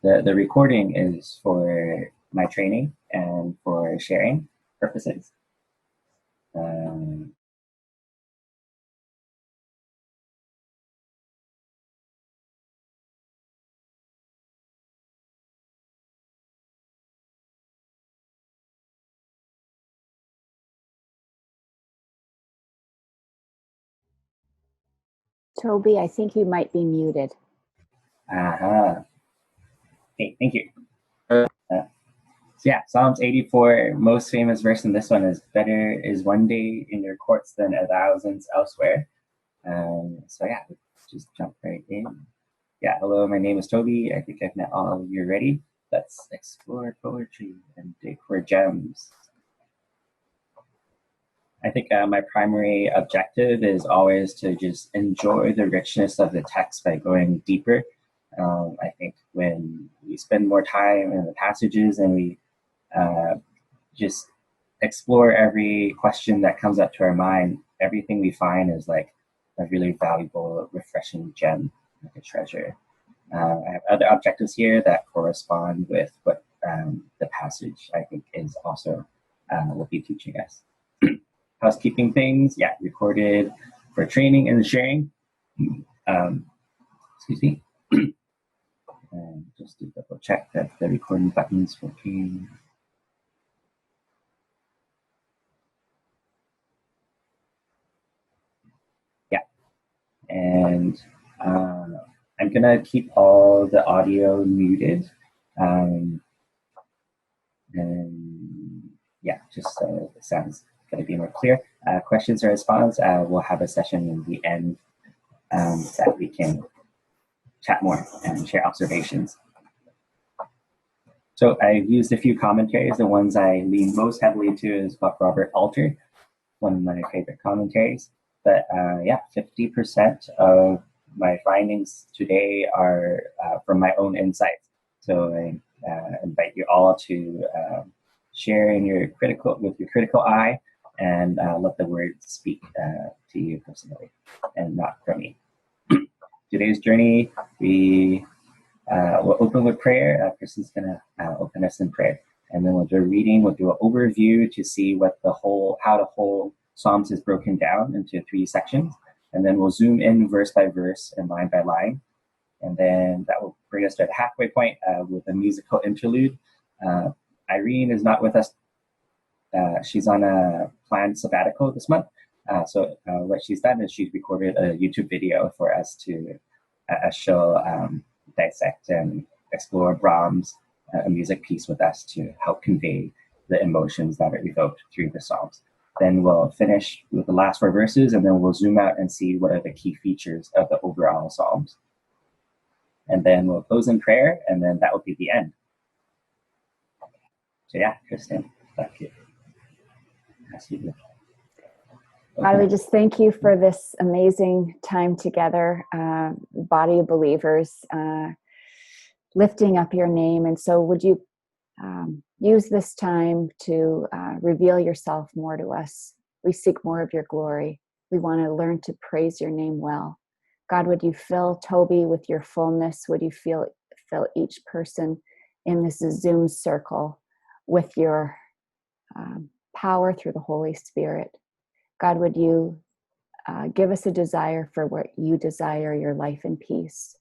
The recording is for my training and for sharing purposes. Toby, I think you might be muted. Okay, thank you. So yeah, Psalms 84, most famous verse in this one is, better is one day in your courts than 1,000 elsewhere. So yeah, just jump right in. Yeah, hello, my name is Toby. I think I've met all of you already. Let's explore poetry and dig for gems. I think my primary objective is always to just enjoy the richness of the text by going deeper. I think when we spend more time in the passages and we just explore every question that comes up to our mind, everything we find is like a really valuable, refreshing gem, like a treasure. I have other objectives here that correspond with what the passage, I think, is also will be teaching us. Housekeeping things, yeah, recorded for training and sharing. Excuse me. And just to double check that the recording button's working. Yeah, and I'm gonna keep all the audio muted. And yeah, just so the sound's gonna be more clear. Questions or response, we'll have a session in the end that we can chat more and share observations. So I've used a few commentaries. The ones I lean most heavily to is Buck Robert Alter, one of my favorite commentaries. But yeah, 50% of my findings today are from my own insights. So I invite you all to share in your with your critical eye and let the words speak to you personally and not from me. Today's journey, we'll open with prayer. Kristen's gonna open us in prayer, and then we'll do a reading. We'll do an overview to see what how the whole Psalms is broken down into 3 sections, and then we'll zoom in verse by verse and line by line, and then that will bring us to the halfway point with a musical interlude. Irene is not with us. She's on a planned sabbatical this month. So what she's done is she's recorded a YouTube video for us to show, dissect and explore Brahms, a music piece with us to help convey the emotions that are evoked through the Psalms. Then we'll finish with the last 4 verses, and then we'll zoom out and see what are the key features of the overall Psalms. And then we'll close in prayer, and then that will be the end. So yeah, Kristen, thank you. God, we just thank you for this amazing time together, body of believers, lifting up your name. And so would you use this time to reveal yourself more to us? We seek more of your glory. We want to learn to praise your name well. God, would you fill Toby with your fullness? Would you fill each person in this Zoom circle with your power through the Holy Spirit? God, would you give us a desire for what you desire, your life and peace?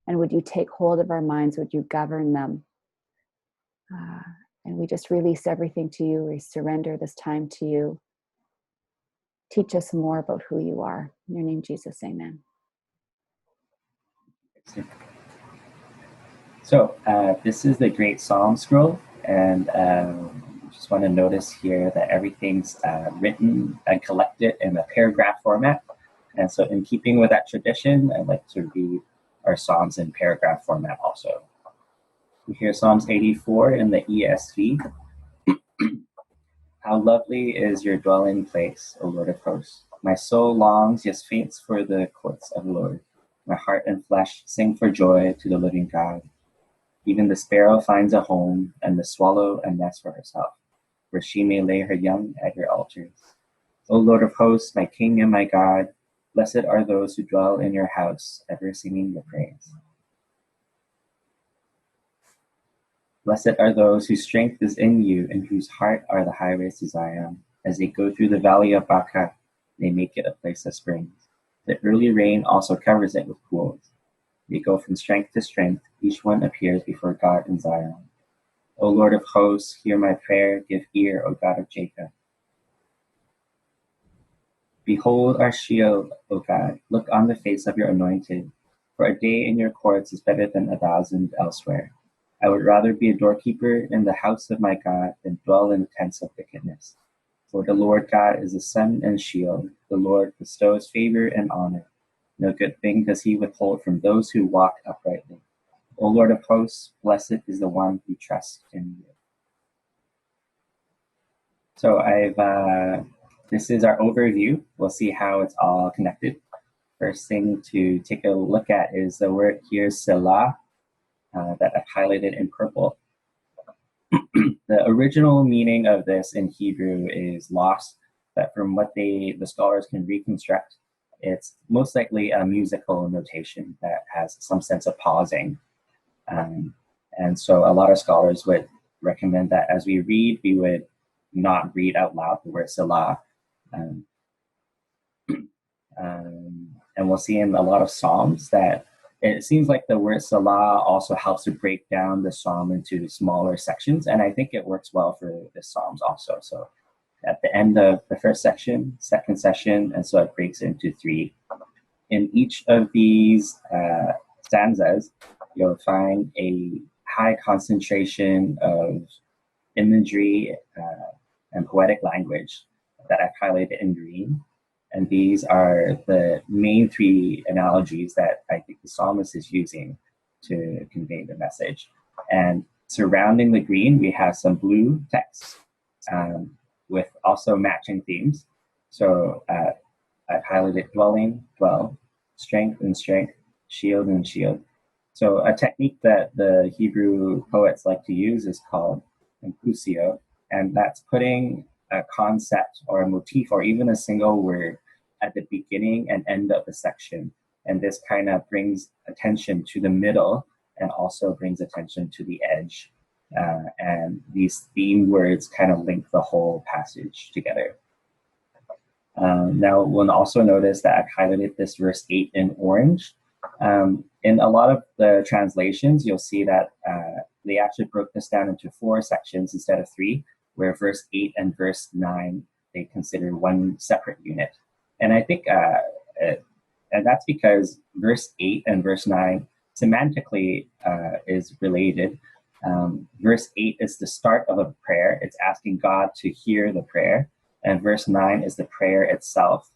And would you take hold of our minds? Would you govern them? And we just release everything to you. We surrender this time to you. Teach us more about who you are. In your name, Jesus, amen. So this is the Great Psalm Scroll, and just want to notice here that everything's written and collected in a paragraph format. And so in keeping with that tradition, I'd like to read our Psalms in paragraph format also. We hear Psalms 84 in the ESV. How lovely is your dwelling place, O Lord of hosts. My soul longs, yes faints for the courts of the Lord. My heart and flesh sing for joy to the living God. Even the sparrow finds a home, and the swallow a nest for herself, where she may lay her young at your altars. O Lord of hosts, my King and my God, blessed are those who dwell in your house, ever singing your praise. Blessed are those whose strength is in you and whose heart are the highways to Zion. As they go through the valley of Baca, they make it a place of springs. The early rain also covers it with pools. They go from strength to strength. Each one appears before God in Zion. O Lord of hosts, hear my prayer. Give ear, O God of Jacob. Behold our shield, O God. Look on the face of your anointed. For a day in your courts is better than 1,000 elsewhere. I would rather be a doorkeeper in the house of my God than dwell in the tents of wickedness. For the Lord God is a sun and shield. The Lord bestows favor and honor. No good thing does he withhold from those who walk uprightly. O Lord of hosts, blessed is the one who trusts in you. So this is our overview. We'll see how it's all connected. First thing to take a look at is the word here, Selah, that I've highlighted in purple. The original meaning of this in Hebrew is lost, but from what the scholars can reconstruct, it's most likely a musical notation that has some sense of pausing. And so a lot of scholars would recommend that as we read, we would not read out loud the word Selah. And we'll see in a lot of Psalms that it seems like the word Selah also helps to break down the Psalm into smaller sections. And I think it works well for the Psalms also. So at the end of the first section, second section, and so it breaks into 3. In each of these stanzas, you'll find a high concentration of imagery and poetic language that I've highlighted in green. And these are the main 3 analogies that I think the psalmist is using to convey the message. And surrounding the green, we have some blue text with also matching themes. So I've highlighted dwelling, dwell, strength and strength, shield and shield. So a technique that the Hebrew poets like to use is called inclusio, and that's putting a concept or a motif or even a single word at the beginning and end of the section. And this kind of brings attention to the middle and also brings attention to the edge. And these theme words kind of link the whole passage together. Now, we'll also notice that I've highlighted this verse 8 in orange. In a lot of the translations, you'll see that they actually broke this down into 4 sections instead of 3, where verse 8 and verse 9, they consider one separate unit. And I think, and that's because verse 8 and verse 9 semantically is related. Verse 8 is the start of a prayer. It's asking God to hear the prayer. And verse 9 is the prayer itself.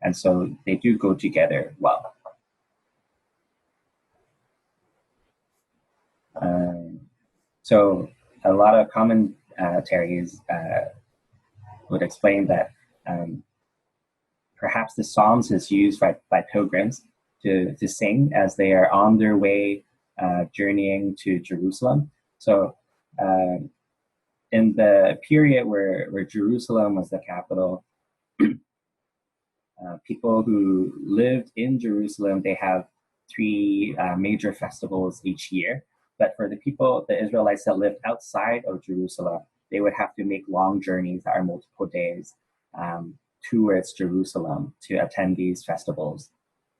And so they do go together well. So a lot of commentaries would explain that perhaps the Psalms is used by pilgrims to sing as they are on their way journeying to Jerusalem. So in the period where Jerusalem was the capital, people who lived in Jerusalem, they have 3 major festivals each year. But for the people, the Israelites that lived outside of Jerusalem, they would have to make long journeys that are multiple days towards Jerusalem to attend these festivals.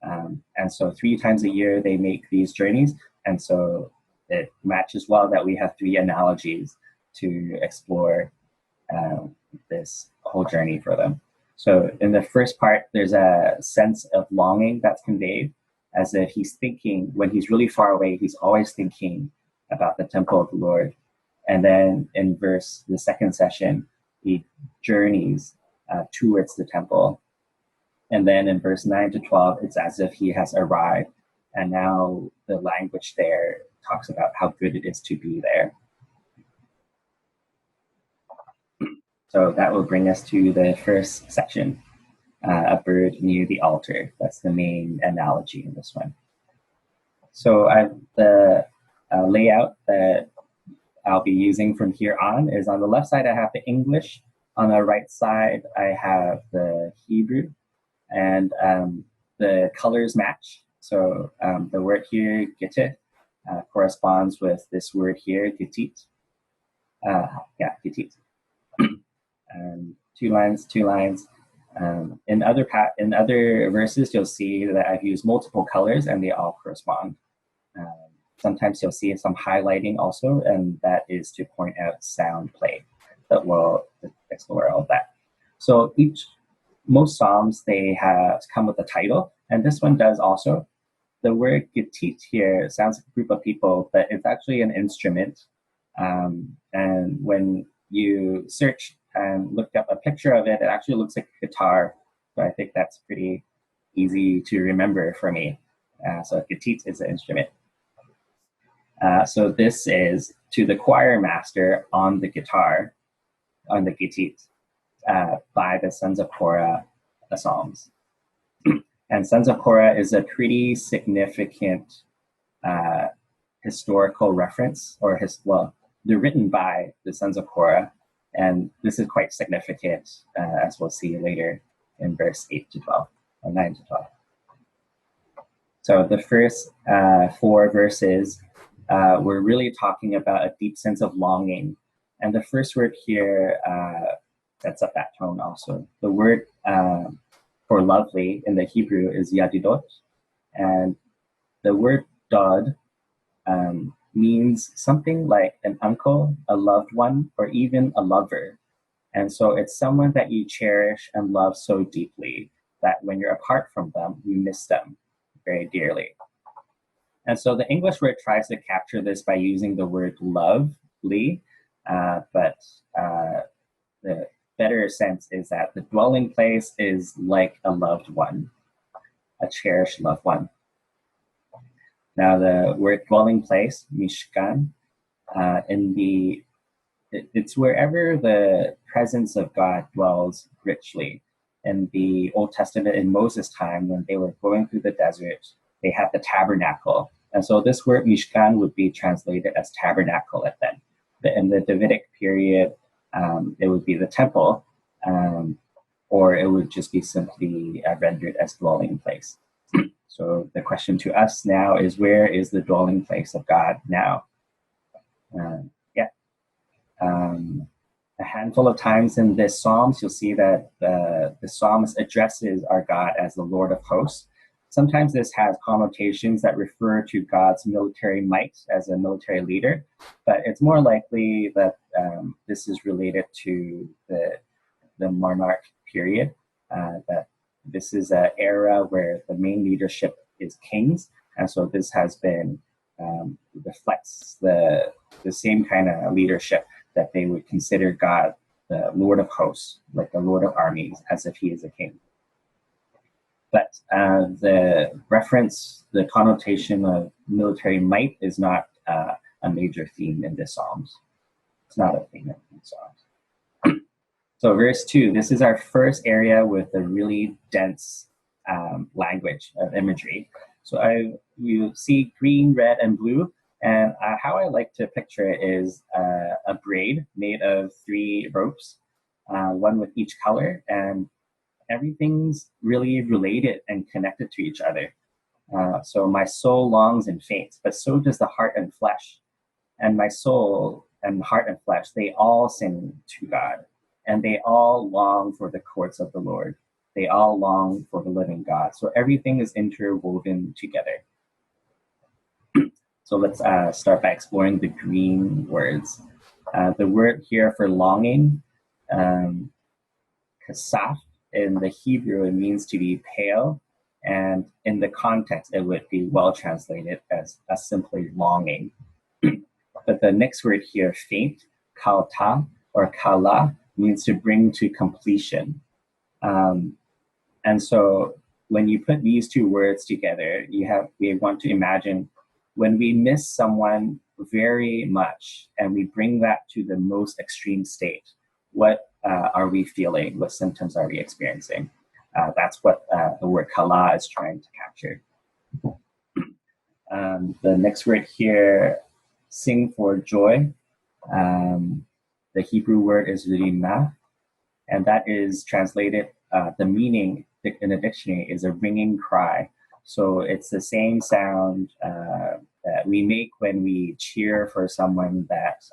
And so 3 times a year, they make these journeys. And so it matches well that we have 3 analogies to explore this whole journey for them. So in the first part, there's a sense of longing that's conveyed, as if he's thinking, when he's really far away, he's always thinking about the temple of the Lord. And then in the second session, he journeys towards the temple. And then in verse 9 to 12, it's as if he has arrived. And now the language there talks about how good it is to be there. So that will bring us to the first section, a bird near the altar. That's the main analogy in this one. So the layout that I'll be using from here on is on the left side, I have the English. On the right side, I have the Hebrew. And the colors match. So the word here, gete, corresponds with this word here, gitit. Gitit. Two lines. In other verses, you'll see that I've used multiple colors and they all correspond. Sometimes you'll see some highlighting also, and that is to point out sound play. But we'll explore all of that. So most psalms, they have come with a title, and this one does also. The word gitit here sounds like a group of people, but it's actually an instrument. And when you search and look up a picture of it, it actually looks like a guitar. So I think that's pretty easy to remember for me. So gitit is an instrument. So this is to the choir master on the guitar, on the gitit, by the sons of Korah, the Psalms. And sons of Korah is a pretty significant historical reference, they're written by the sons of Korah, and this is quite significant, as we'll see later in verse 8 to 12, or 9 to 12. So the first 4 verses, we're really talking about a deep sense of longing. And the first word here sets up that tone also. The word for lovely in the Hebrew is yadidot, and the word dod means something like an uncle, a loved one, or even a lover. And so it's someone that you cherish and love so deeply that when you're apart from them, you miss them very dearly. And so the English word tries to capture this by using the word lovely, but the better sense is that the dwelling place is like a loved one, a cherished loved one. Now the word dwelling place, mishkan, it's wherever the presence of God dwells richly. In the Old Testament, in Moses' time, when they were going through the desert, they had the tabernacle. And so this word mishkan would be translated as tabernacle at then. But in the Davidic period, it would be the temple, or it would just be simply rendered as dwelling place. So the question to us now is, where is the dwelling place of God now? A handful of times in this Psalms, you'll see that the psalmist addresses our God as the Lord of hosts. Sometimes this has connotations that refer to God's military might as a military leader, but it's more likely that this is related to the monarch period, that this is an era where the main leadership is kings, and so this has been reflects the same kind of leadership that they would consider God the Lord of hosts, like the Lord of armies, as if he is a king. But the reference, the connotation of military might is not a major theme in the Psalms. It's not a theme in the Psalms. So verse 2, this is our first area with a really dense language of imagery. So you see green, red, and blue. And how I like to picture it is a braid made of 3 ropes, one with each color, and everything's really related and connected to each other. So my soul longs and faints, but so does the heart and flesh. And my soul and heart and flesh, they all sing to God, and they all long for the courts of the Lord. They all long for the living God. So everything is interwoven together. So let's start by exploring the green words. The word here for longing, kasaf, in the Hebrew, it means to be pale. And in the context, it would be well translated as simply longing. But the next word here, faint, kalta, or kala, means to bring to completion. And so when you put these 2 words together, we want to imagine when we miss someone very much and we bring that to the most extreme state, what are we feeling? What symptoms are we experiencing? That's what the word kala is trying to capture. The next word here, sing for joy. The Hebrew word is rimah, and that is translated, the meaning in the dictionary is a ringing cry. So it's the same sound that that we make when we cheer for someone that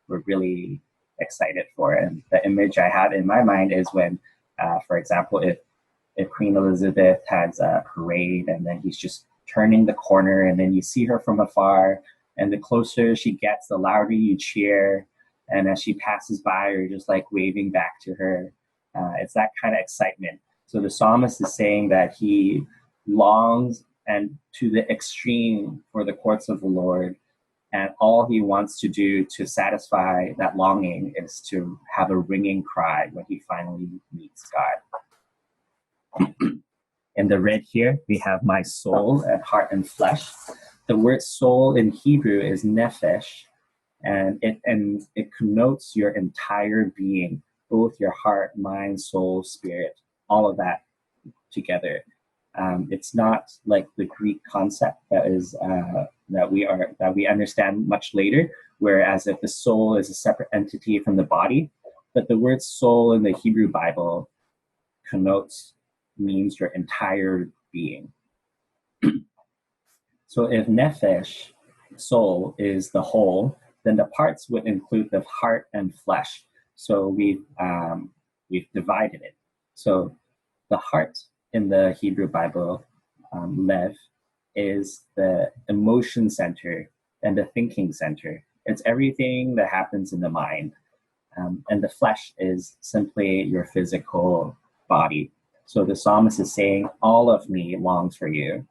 we're really excited for. And the image I have in my mind is when, for example, if Queen Elizabeth has a parade and then he's just turning the corner and then you see her from afar, and the closer she gets, the louder you cheer. And as she passes by, you're just like waving back to her. It's that kind of excitement. So the psalmist is saying that he longs and to the extreme for the courts of the Lord. And all he wants to do to satisfy that longing is to have a ringing cry when he finally meets God. In the red here, we have my soul and heart and flesh. The word soul in Hebrew is nephesh, and it connotes your entire being, both your heart, mind, soul, spirit, all of that together. It's not like the Greek concept that we understand much later, whereas if the soul is a separate entity from the body, but the word soul in the Hebrew Bible means your entire being. So if nephesh, soul, is the whole, then the parts would include the heart and flesh. So we've divided it. So the heart in the Hebrew Bible, lev, is the emotion center and the thinking center. It's everything that happens in the mind. And the flesh is simply your physical body. So the psalmist is saying, all of me longs for you.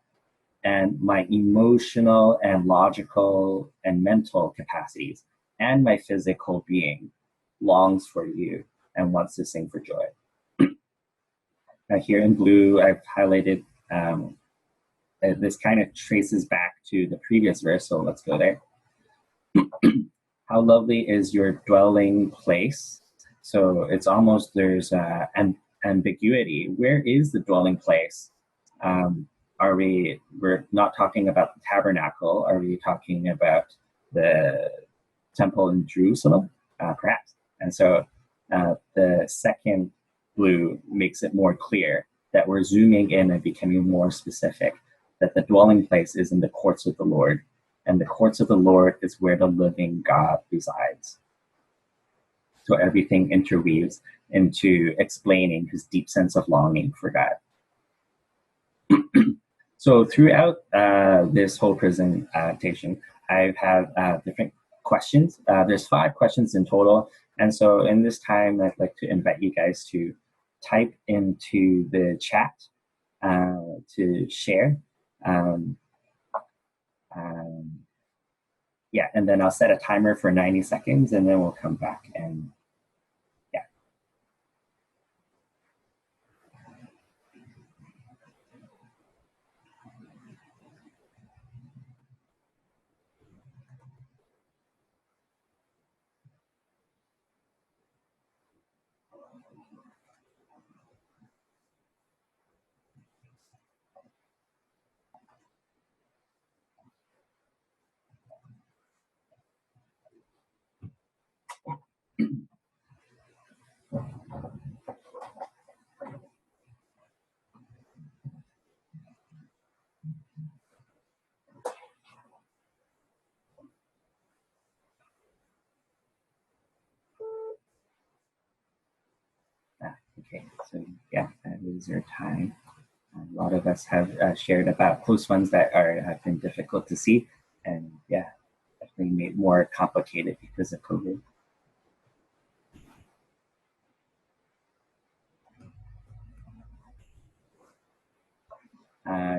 And my emotional and logical and mental capacities and my physical being longs for you and wants to sing for joy. Here in blue, I've highlighted, this kind of traces back to the previous verse, so let's go there. How lovely is your dwelling place. So it's almost, there's an ambiguity. Where is the dwelling place? We're not talking about the tabernacle. Are we talking about the temple in Jerusalem? Perhaps. And so the second blue makes it more clear that we're zooming in and becoming more specific, that the dwelling place is in the courts of the Lord, and the courts of the Lord is where the living God resides. So everything interweaves into explaining his deep sense of longing for God. So throughout this whole presentation, I've had different questions. There's 5 questions in total. And so in this time, I'd like to invite you guys to type into the chat to share. Yeah, and then I'll set a timer for 90 seconds and then we'll come back and yeah. Okay, so yeah, that is your time. A lot of us have shared about close ones that have been difficult to see, and yeah, definitely made more complicated because of COVID.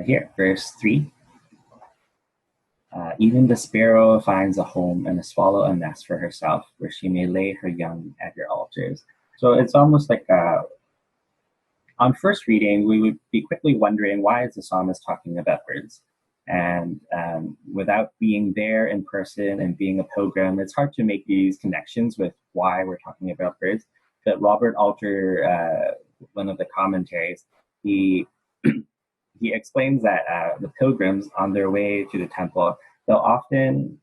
Here, verse 3. Even the sparrow finds a home and the swallow a nest for herself, where she may lay her young at your altars. So it's almost like on first reading, we would be quickly wondering, why is the psalmist talking about birds? And without being there in person and being a pilgrim, it's hard to make these connections with why we're talking about birds. But Robert Alter, one of the commentaries, he explains that the pilgrims on their way to the temple, they'll often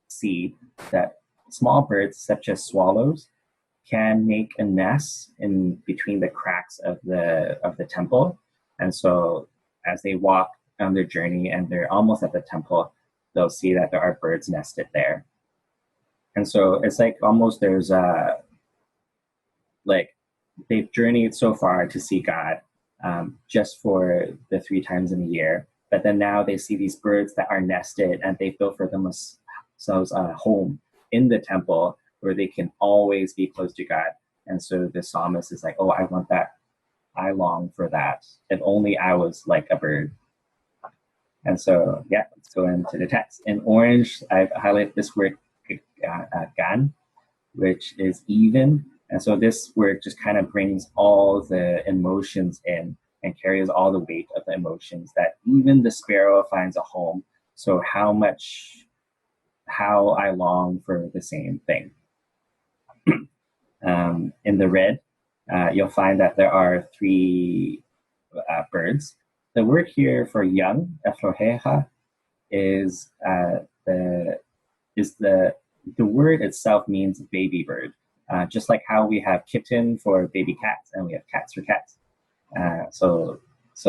see that small birds such as swallows can make a nest in between the cracks of the temple. And so as they walk on their journey and they're almost at the temple, they'll see that there are birds nested there. And so it's like almost there's like they've journeyed so far to see God just for the 3 times in a year. But then now they see these birds that are nested, and they built for themselves a home in the temple where they can always be close to God. And so the psalmist is like, oh, I want that. I long for that. If only I was like a bird. And so, yeah, let's go into the text. In orange, I've highlighted this word, gan, which is even. And so this word just kind of brings all the emotions in and carries all the weight of the emotions, that even the sparrow finds a home. So how I long for the same thing. In the red, you'll find that there are 3 birds. The word here for young, efroheha, is the word itself means baby bird. Just like how we have kitten for baby cats and we have cats for cats. So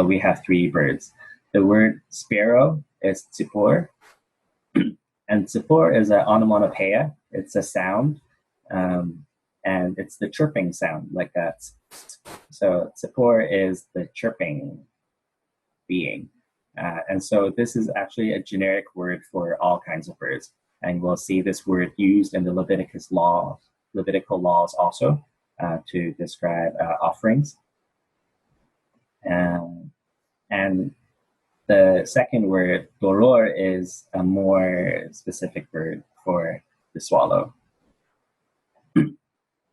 we have 3 birds. The word sparrow is tzipor, and tzipor is an onomatopoeia. It's a sound, and it's the chirping sound, like that. So tzipor is the chirping being. And so this is actually a generic word for all kinds of birds. And we'll see this word used in the Levitical laws also to describe offerings. And the second word, doror, is a more specific word for the swallow.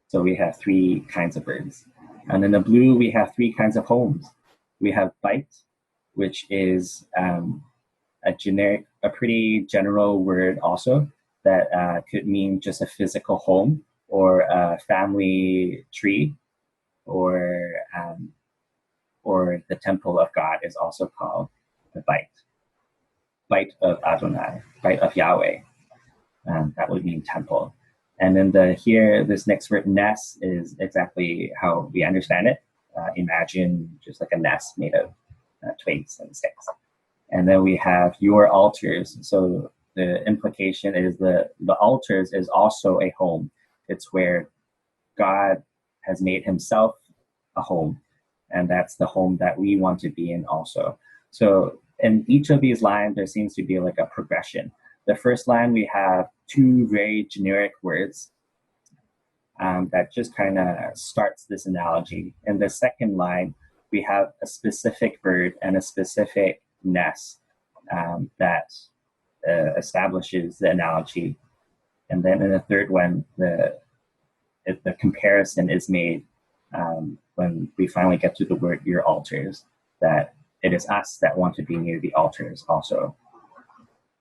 So we have 3 kinds of birds. And in the blue, we have 3 kinds of homes. We have bite, which is a pretty general word also that could mean just a physical home or a family tree, or the temple of God is also called the bite of Adonai, bite of Yahweh. That would mean temple. And then this next word, nest, is exactly how we understand it. Imagine just like a nest made of twigs and sticks. And then we have your altars. So the implication is the altars is also a home. It's where God has made himself a home. And that's the home that we want to be in also. So in each of these lines, there seems to be like a progression. The first line, we have 2 very generic words that just kind of starts this analogy. In the second line, we have a specific bird and a specific nest that establishes the analogy. And then in the third one, the comparison is made when we finally get to the word your altars, that it is us that want to be near the altars also.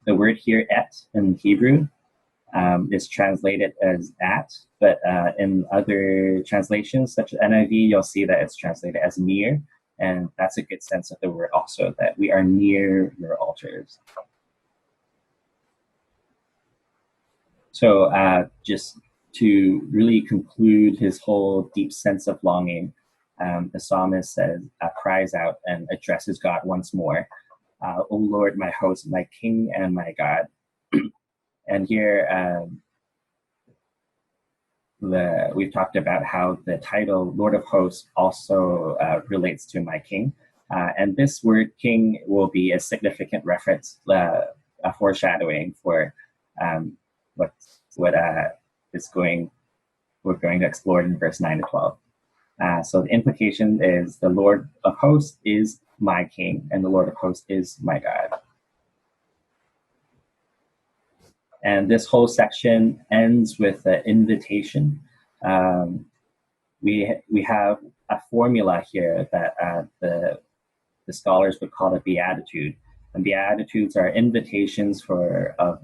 The word here, et, in Hebrew, is translated as at, but in other translations, such as NIV, you'll see that it's translated as near, and that's a good sense of the word also, that we are near your altars. So just to really conclude his whole deep sense of longing, the psalmist cries out and addresses God once more. O Lord, my host, my King and my God. And here we've talked about how the title Lord of Hosts also relates to my King. And this word King will be a significant reference, a foreshadowing for what we're going to explore in verse 9 to 12. So the implication is the Lord of Hosts is my King, and the Lord of Hosts is my God. And this whole section ends with an invitation. We have a formula here that the scholars would call a beatitude. And beatitudes are invitations for a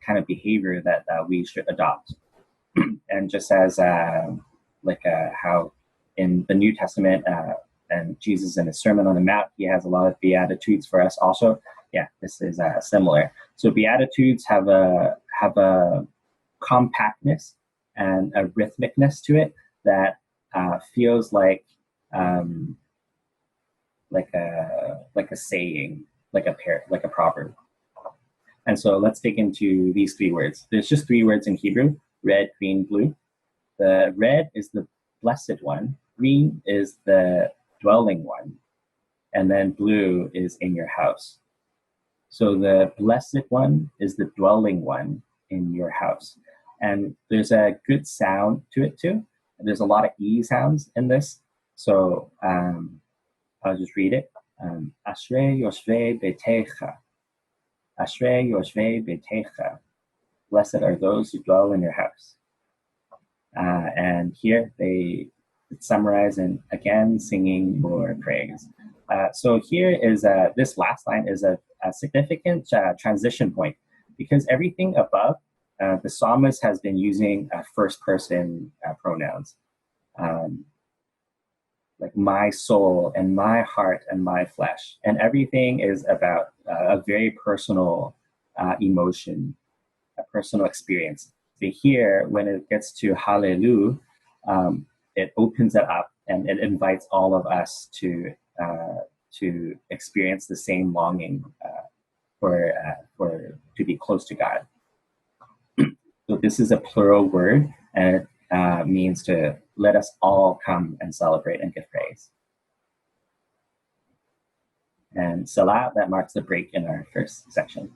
kind of behavior that we should adopt. And just as how in the New Testament and Jesus in his Sermon on the Mount, he has a lot of beatitudes for us also. Yeah, this is similar. So beatitudes have a compactness and a rhythmicness to it that feels like a saying, like a proverb. And so let's dig into these 3 words. There's just 3 words in Hebrew: red, green, blue. The red is the blessed one, green is the dwelling one, and then blue is in your house. So the blessed one is the dwelling one in your house. And there's a good sound to it too. There's a lot of E sounds in this. So I'll just read it. Ashrei yoshvei betecha. Ashrei yoshvei betecha. Blessed are those who dwell in your house. And here they summarize and again singing your praise. So here is this last line is a significant transition point, because everything above, the psalmist has been using first person pronouns, like my soul and my heart and my flesh, and everything is about a very personal emotion, a personal experience. But here, when it gets to hallelujah, it opens it up and it invites all of us to experience the same longing for to be close to God. So this is a plural word, and it means to let us all come and celebrate and give praise. And Salah, that marks the break in our first section.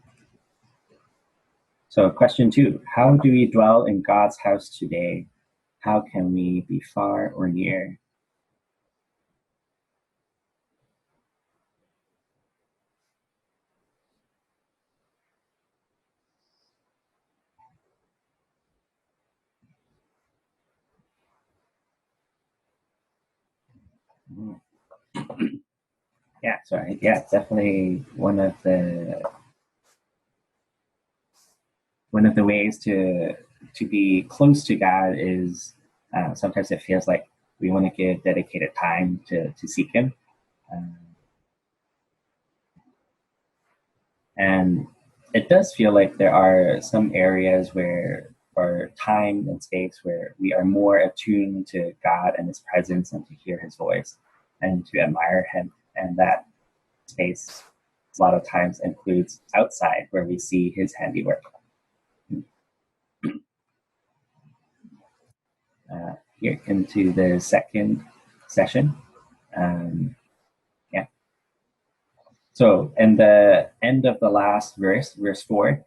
So question 2, how do we dwell in God's house today? How can we be far or near? Yeah, sorry. Yeah, definitely one of the ways to be close to God is sometimes it feels like we want to give dedicated time to seek Him, and it does feel like there are some areas where, or time and space, where we are more attuned to God and His presence and to hear His voice and to admire Him, and that space a lot of times includes outside where we see His handiwork. Here into the second session. Yeah. So in the end of the last verse, verse 4,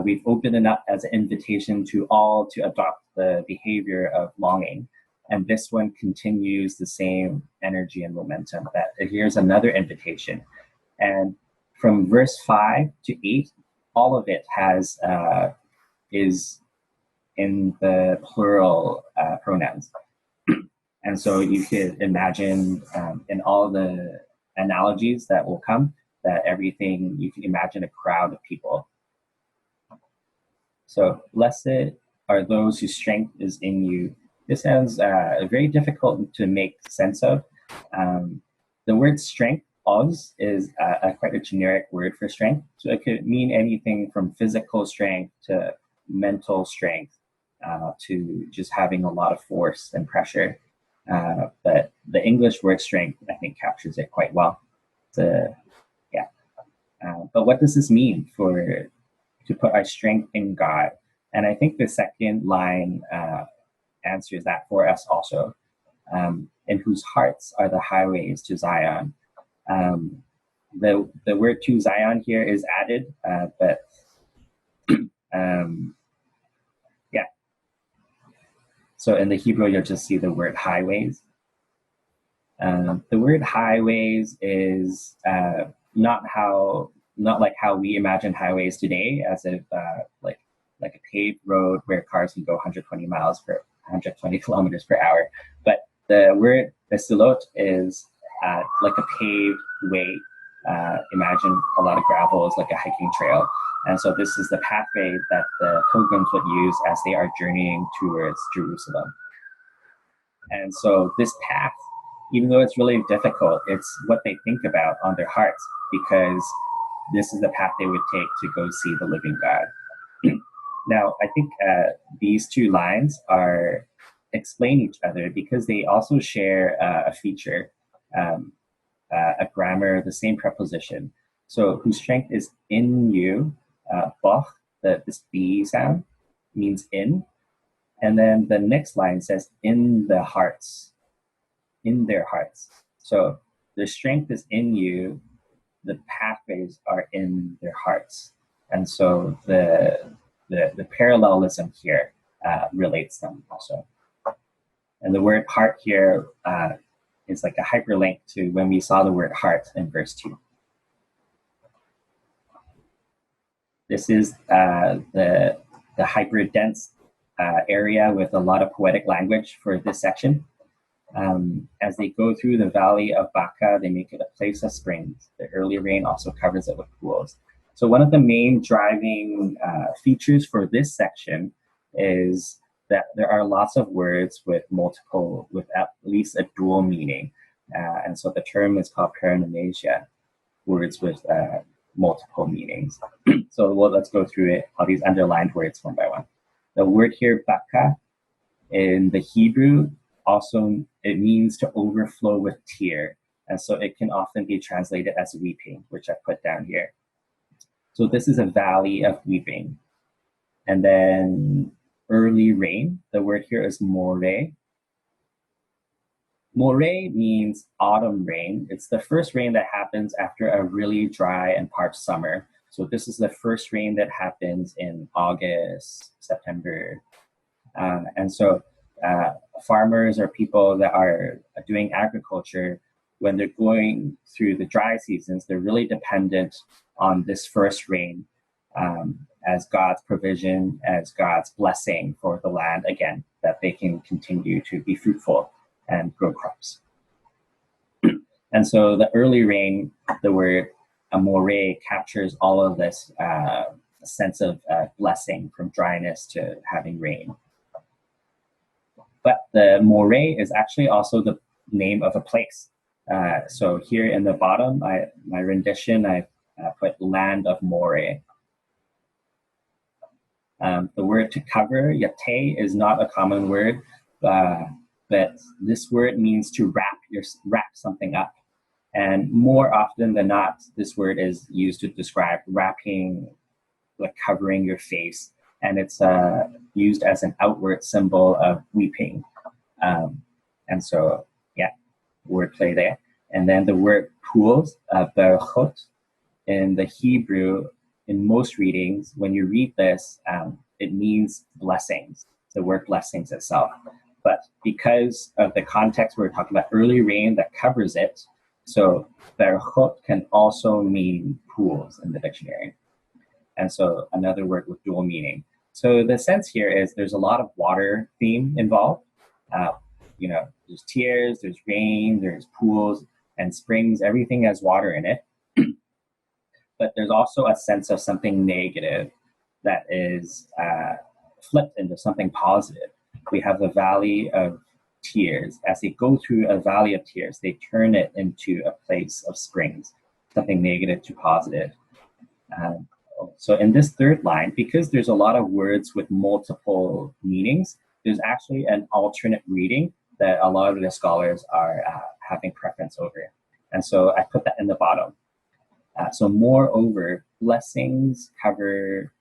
we've opened it up as an invitation to all to adopt the behavior of longing. And this one continues the same energy and momentum. That here's another invitation. And from verse 5 to 8, all of it is in the plural pronouns. And so you could imagine in all the analogies that will come, that everything, you can imagine a crowd of people. So blessed are those whose strength is in you. This sounds very difficult to make sense of. The word strength, oz, is quite a generic word for strength. So it could mean anything from physical strength to mental strength to just having a lot of force and pressure. But the English word strength, I think, captures it quite well. So, yeah. But what does this mean to put our strength in God? And I think the second line answers that for us also. In whose hearts are the highways to Zion. The word to Zion here is added, but yeah. So in the Hebrew, you'll just see the word highways. The word highways is not like how we imagine highways today, as if like a paved road where cars can go 120 kilometers per hour. But the word mesilot is like a paved way. Imagine a lot of gravel is like a hiking trail. And so this is the pathway that the pilgrims would use as they are journeying towards Jerusalem. And so this path, even though it's really difficult, it's what they think about on their hearts, because this is the path they would take to go see the living God. Now, I think these two lines explain each other because they also share a feature, a grammar, the same preposition. So whose strength is in you, bo, this B sound means in. And then the next line says in the hearts, in their hearts. So the strength is in you, the pathways are in their hearts. And so the parallelism here relates them also. And the word heart here is like a hyperlink to when we saw the word heart in verse 2. This is the hyper-dense area with a lot of poetic language for this section. As they go through the valley of Baca, they make it a place of springs. The early rain also covers it with pools. So one of the main driving features for this section is that there are lots of words with at least a dual meaning. And so the term is called paranomasia, words with multiple meanings. So let's go through it, all these underlined words one by one. The word here, baka, in the Hebrew, also it means to overflow with tear. And so it can often be translated as weeping, which I put down here. So this is a valley of weeping. And then early rain, the word here is more. More means autumn rain. It's the first rain that happens after a really dry and parched summer. So this is the first rain that happens in August, September. And so farmers or people that are doing agriculture, when they're going through the dry seasons, they're really dependent on this first rain as God's provision, as God's blessing for the land, again, that they can continue to be fruitful and grow crops. And so the early rain, the word amore, captures all of this sense of blessing from dryness to having rain. But the more is actually also the name of a place. So here in the bottom, my rendition, I put land of More. The word to cover, yate, is not a common word, but this word means to wrap something up. And more often than not, this word is used to describe wrapping, like covering your face. And it's used as an outward symbol of weeping. And so, yeah, wordplay there. And then the word pools, berachot, in the Hebrew, in most readings, when you read this, it means blessings, the word blessings itself. But because of the context we're talking about, early rain that covers it, so berachot can also mean pools in the dictionary. And so another word with dual meaning. So the sense here is there's a lot of water theme involved. There's tears, there's rain, there's pools and springs, everything has water in it. But there's also a sense of something negative that is flipped into something positive. We have the valley of tears. As they go through a valley of tears, they turn it into a place of springs, something negative to positive. So in this third line, because there's a lot of words with multiple meanings, there's actually an alternate reading that a lot of the scholars are having preference over. And so I put that in the bottom. So moreover, blessings cover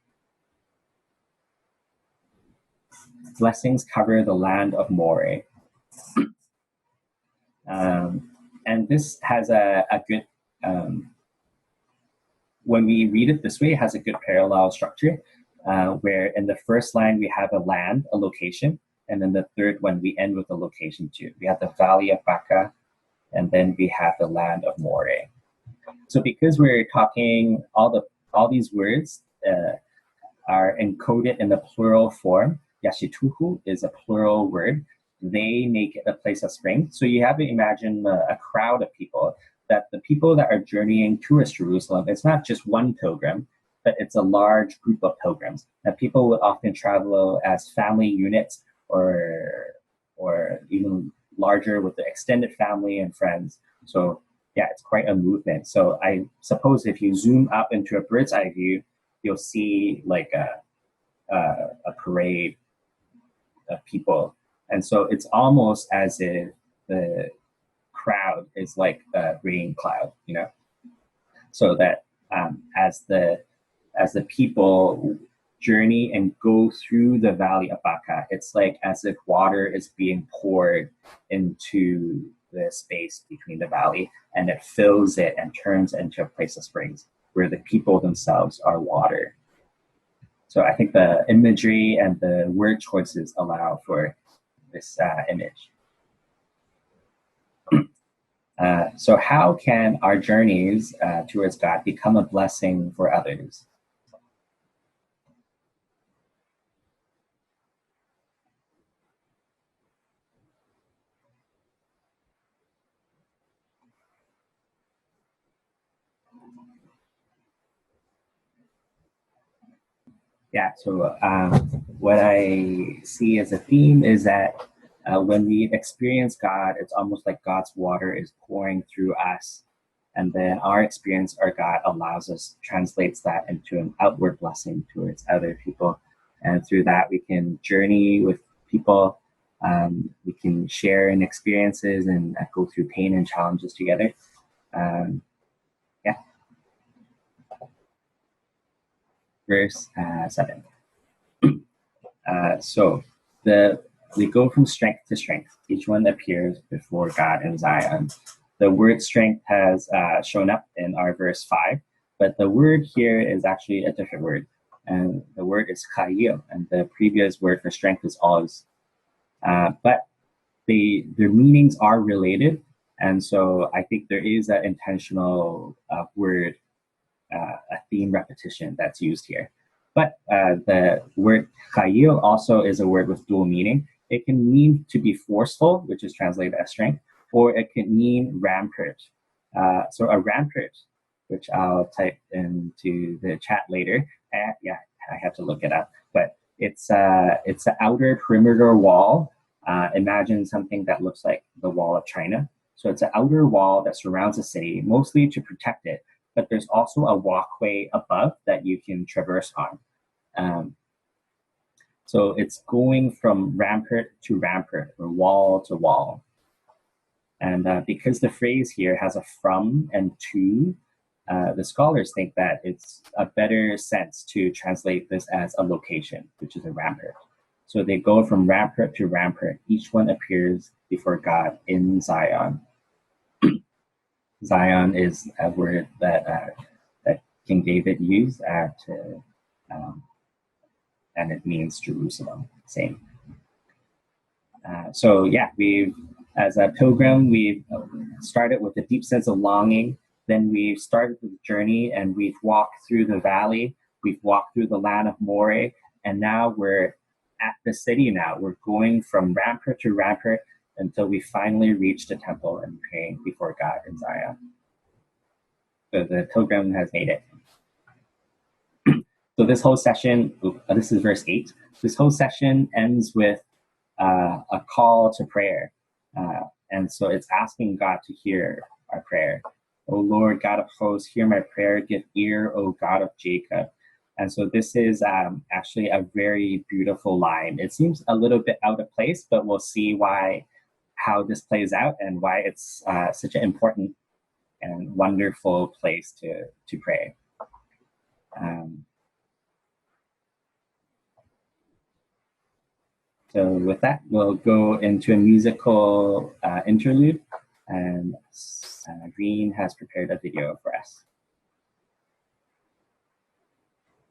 the land of More. And this has a good, when we read it this way, it has a good parallel structure, where in the first line we have a land, a location, and then the third one we end with a location too. We have the valley of Baca, and then we have the land of More. So because we're talking, all these words are encoded in the plural form. Yashituhu is a plural word. They make it a place of spring. So you have to imagine a crowd of people, that the people that are journeying towards Jerusalem, it's not just one pilgrim, but it's a large group of pilgrims. And people would often travel as family units or even larger with the extended family and friends. So yeah, it's quite a movement. So I suppose if you zoom up into a bird's eye view, you'll see like a parade of people. And so it's almost as if the crowd is like a rain cloud, so that as the people journey and go through the valley of Baca, it's like as if water is being poured into the space between the valley, and it fills it and turns into a place of springs where the people themselves are water. So I think the imagery and the word choices allow for this image. So how can our journeys towards God become a blessing for others? Yeah, so what I see as a theme is that when we experience God, it's almost like God's water is pouring through us. And then our experience, our God allows us, translates that into an outward blessing towards other people. And through that, we can journey with people. We can share in experiences and go through pain and challenges together. Yeah. Verse 7. So we go from strength to strength. Each one appears before God in Zion. The word strength has shown up in our verse 5, but the word here is actually a different word. And the word is chayil, and the previous word for strength is oz. But their meanings are related. And so I think there is an intentional word, a theme repetition that's used here. But the word chayil also is a word with dual meaning. It can mean to be forceful, which is translated as strength, or it can mean rampart. So a rampart, which I'll type into the chat later. Yeah, I have to look it up. But it's the outer perimeter wall. Imagine something that looks like the wall of China. So it's an outer wall that surrounds a city, mostly to protect it, but there's also a walkway above that you can traverse on. So it's going from rampart to rampart, or wall to wall. And because the phrase here has a from and to, the scholars think that it's a better sense to translate this as a location, which is a rampart. So they go from rampart to rampart. Each one appears before God in Zion. Zion is a word that King David used and it means Jerusalem. Same. So yeah, as a pilgrim, we've started with a deep sense of longing. Then we've started the journey and we've walked through the valley. We've walked through the land of Moreh, and now we're at the city. Now we're going from rampart to rampart until we finally reach the temple and praying before God in Zion. So the pilgrim has made it. So this whole session, this is verse 8. This whole session ends with a call to prayer. And so it's asking God to hear our prayer. O Lord, God of hosts, hear my prayer. Give ear, O God of Jacob. And so this is actually a very beautiful line. It seems a little bit out of place, but we'll see how this plays out and why it's such an important and wonderful place to pray. So with that, we'll go into a musical interlude, and Green has prepared a video for us.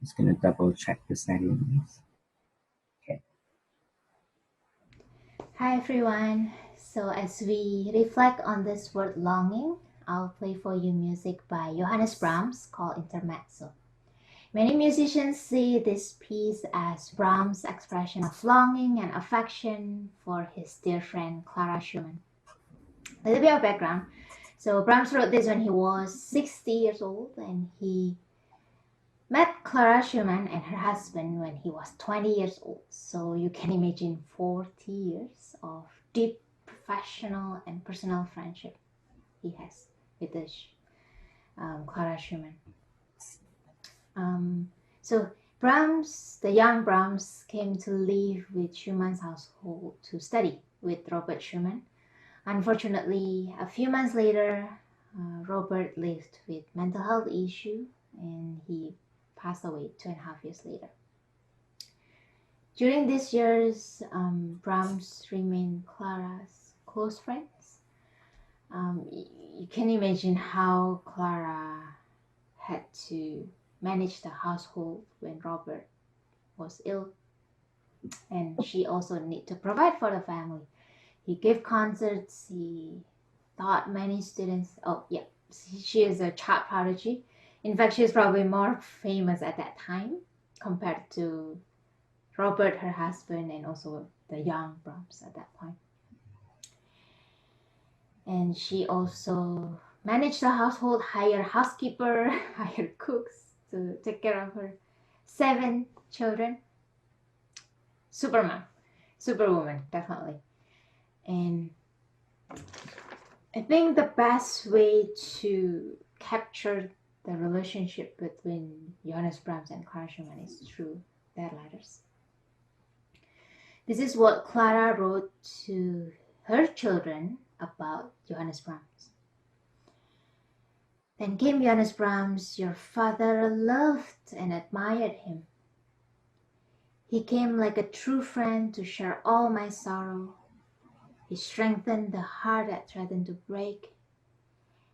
Just going to double check the settings. Okay. Hi everyone. So as we reflect on this word longing, I'll play for you music by Johannes Brahms called Intermezzo. Many musicians see this piece as Brahms' expression of longing and affection for his dear friend Clara Schumann. A little bit of background. So Brahms wrote this when he was 60 years old, and he met Clara Schumann and her husband when he was 20 years old. So you can imagine 40 years of deep professional and personal friendship he has with this Clara Schumann. So Brahms, the young Brahms, came to live with Schumann's household to study with Robert Schumann. Unfortunately, a few months later, Robert lived with mental health issue and he passed away 2.5 years later. During these years, Brahms remained Clara's close friends. You can imagine how Clara had to manage the household when Robert was ill, and she also need to provide for the family. He gave concerts, he taught many students. Oh yeah, she is a child prodigy. In fact, she's probably more famous at that time compared to Robert, her husband, and also the young Brahms at that point. And she also managed the household, hired housekeeper, hired cooks to take care of her 7 children. Superwoman, definitely. And I think the best way to capture the relationship between Johannes Brahms and Clara Schumann is through their letters. This is what Clara wrote to her children about Johannes Brahms. Then came Johannes Brahms, your father loved and admired him. He came like a true friend to share all my sorrow. He strengthened the heart that threatened to break.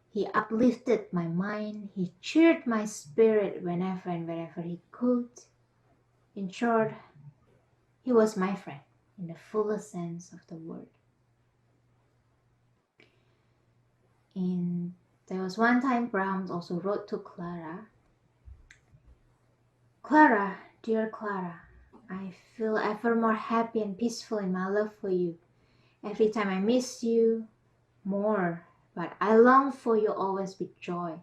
He uplifted my mind. He cheered my spirit whenever and wherever he could. In short, he was my friend in the fullest sense of the word. And there was one time Brahms also wrote to Clara, Clara, dear Clara, I feel ever more happy and peaceful in my love for you. Every time I miss you more, but I long for you always with joy.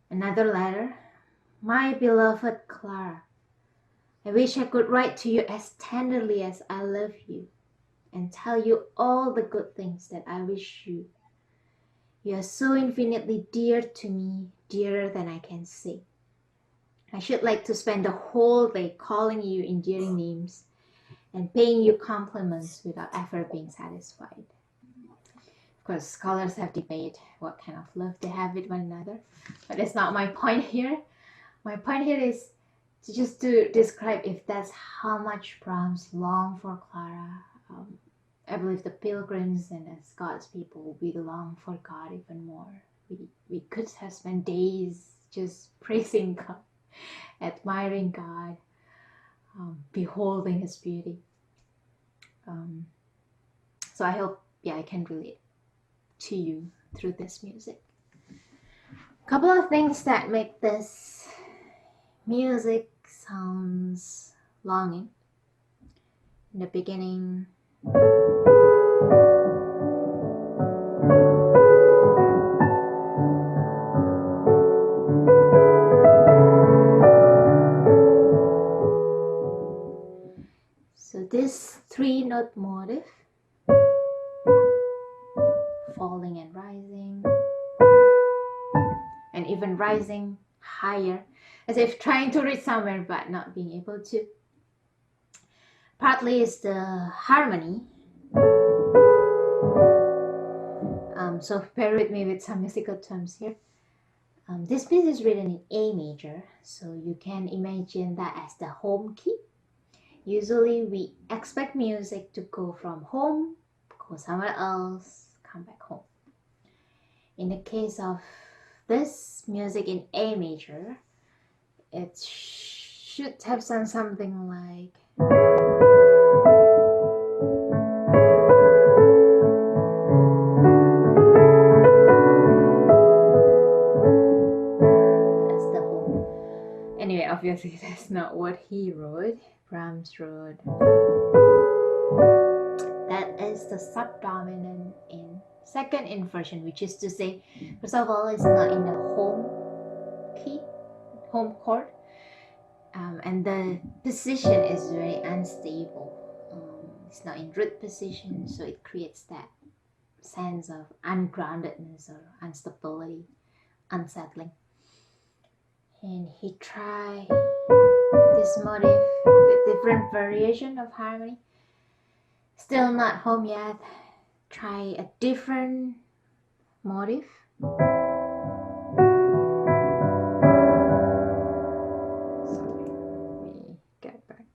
Another letter, my beloved Clara, I wish I could write to you as tenderly as I love you and tell you all the good things that I wish you. You are so infinitely dear to me, dearer than I can say. I should like to spend the whole day calling you endearing names and paying you compliments without ever being satisfied. Of course, scholars have debated what kind of love they have with one another, but that's not my point here. My point here is just to describe if that's how much Brahms longed for Clara. I believe the pilgrims and as God's people, we long for God even more. We could have spent days just praising God, admiring God, beholding His beauty. So I hope, I can relate to you through this music. A couple of things that make this music sounds longing. In the beginning, so this 3-note motif, falling and rising, and even rising higher, as if trying to reach somewhere but not being able to. Partly is the harmony. So bear with me with some musical terms here. This piece is written in A major, so you can imagine that as the home key. Usually we expect music to go from home, go somewhere else, come back home. In the case of this music in A major, it should have sound something like that's the whole. Anyway, obviously that's not what he wrote. Brahms wrote that is the subdominant in second inversion, which is to say, first of all, it's not in the home key, home chord, and the position is very unstable. It's not in root position, so it creates that sense of ungroundedness or instability, unsettling. And he tried this motif with different variation of harmony. Still not home yet. Try a different motif. Sorry, let me get back.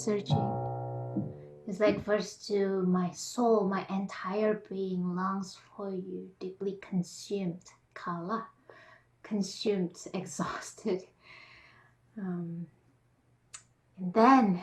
searching. It's like verse 2, my soul, my entire being longs for you, deeply consumed, kala, consumed, exhausted. And then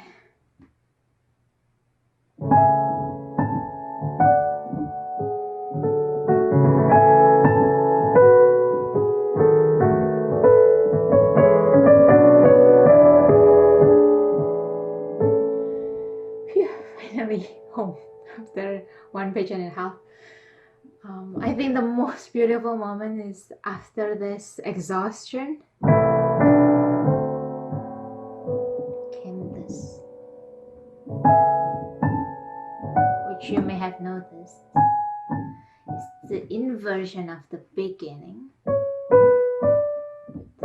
phew, finally home after 1.5 pages. I think the most beautiful moment is after this exhaustion came this, which you may have noticed. It's the inversion of the beginning.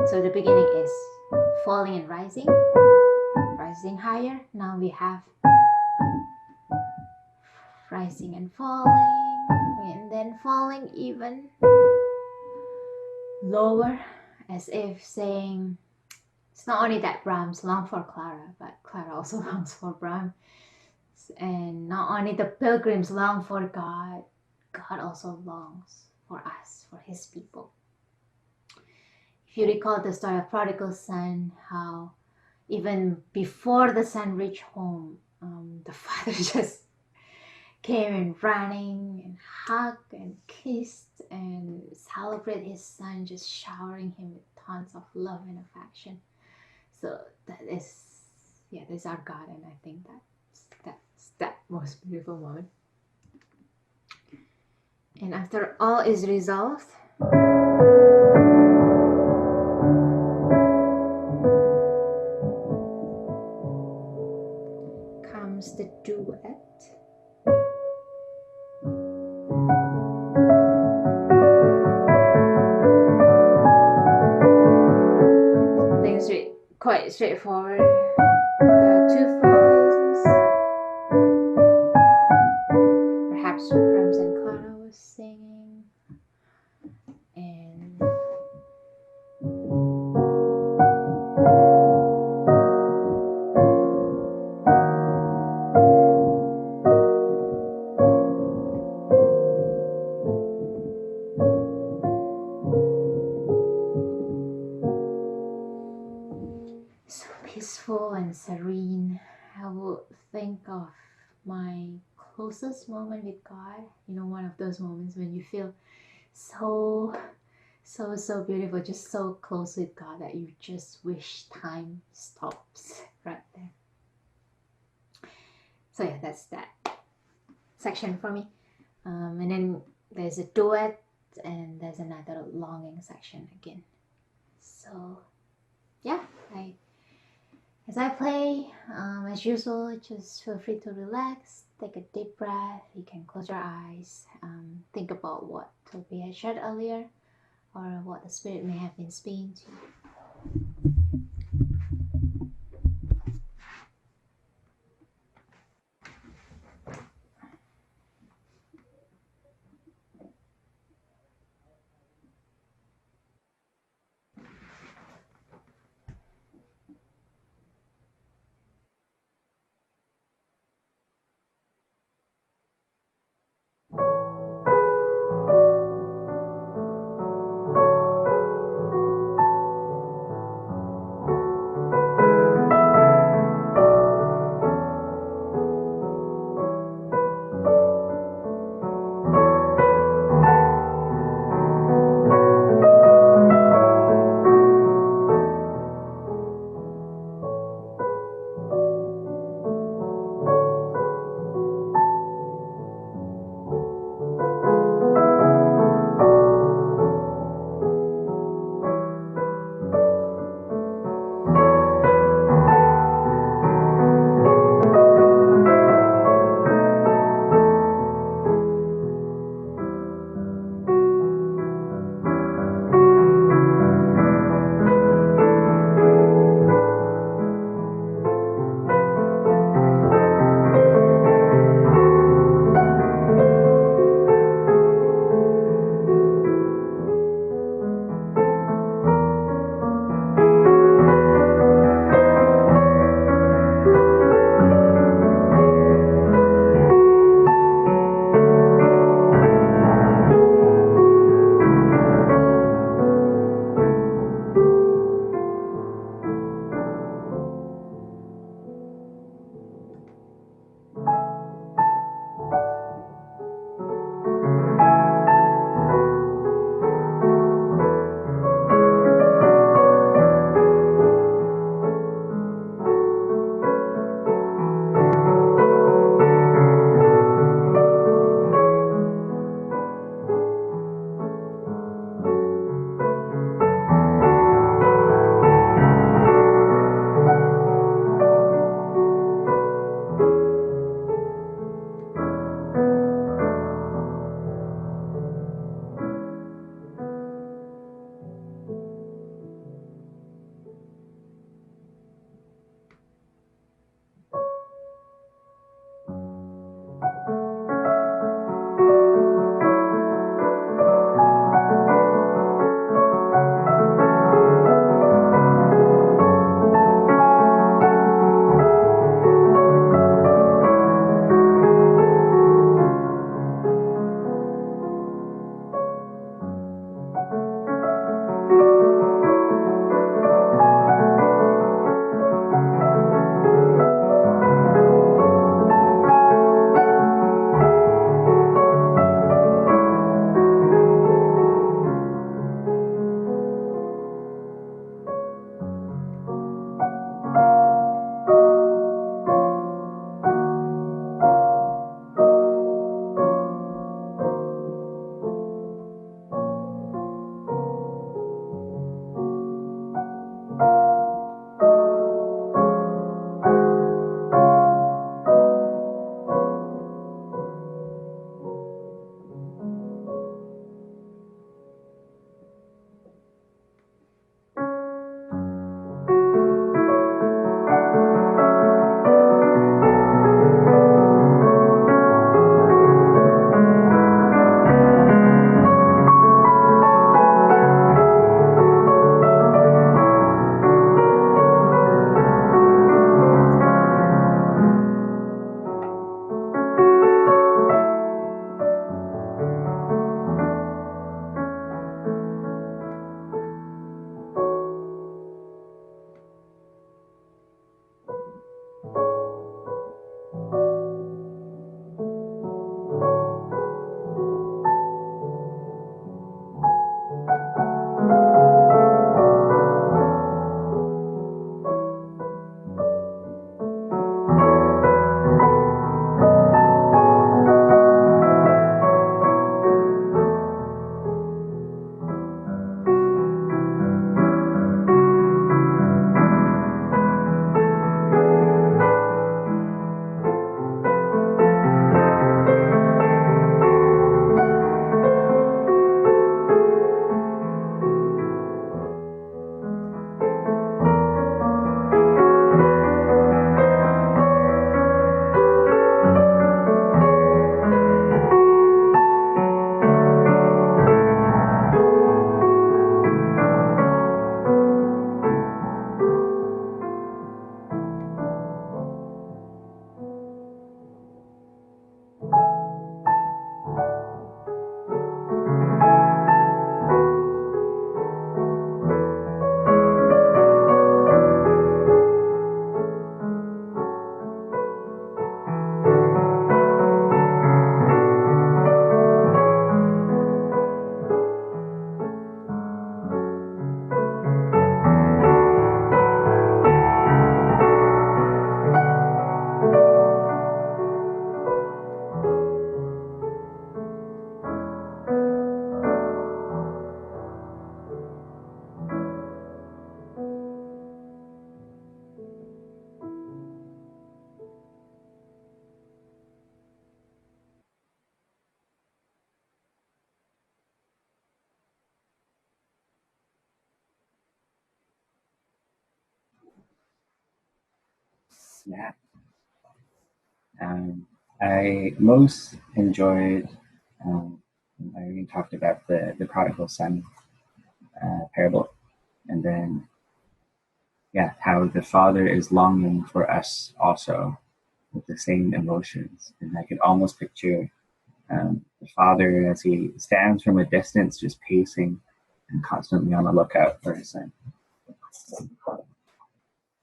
So the beginning is falling and rising, rising higher. Now we have rising and falling, and then falling even lower, as if saying, it's not only that Brahms longs for Clara, but Clara also longs for Brahms. And not only the pilgrims long for God, God also longs for us, for his people. If you recall the story of prodigal son, how even before the son reached home, the father just came and running and hugged and kissed and celebrated his son, just showering him with tons of love and affection. So that is our God, and I think that's that most beautiful moment. And after all is resolved, comes the duet. Something quite straightforward. The two voices. Perhaps Brahms and Clara was singing. And so peaceful and serene. I would think of my closest moment with God. One of those moments when you feel so beautiful, just so close with God that you just wish time stops right there. So yeah, that's that section for me. And then there's a duet, and there's another longing section again. So yeah, as I play, as usual, just feel free to relax, take a deep breath. You can close your eyes, think about what Toby had shared earlier, or what the Spirit may have been speaking to you. Yeah. I most enjoyed, I already talked about the prodigal son parable, and then, yeah, how the father is longing for us also with the same emotions. And I could almost picture the father as he stands from a distance, just pacing and constantly on the lookout for his son.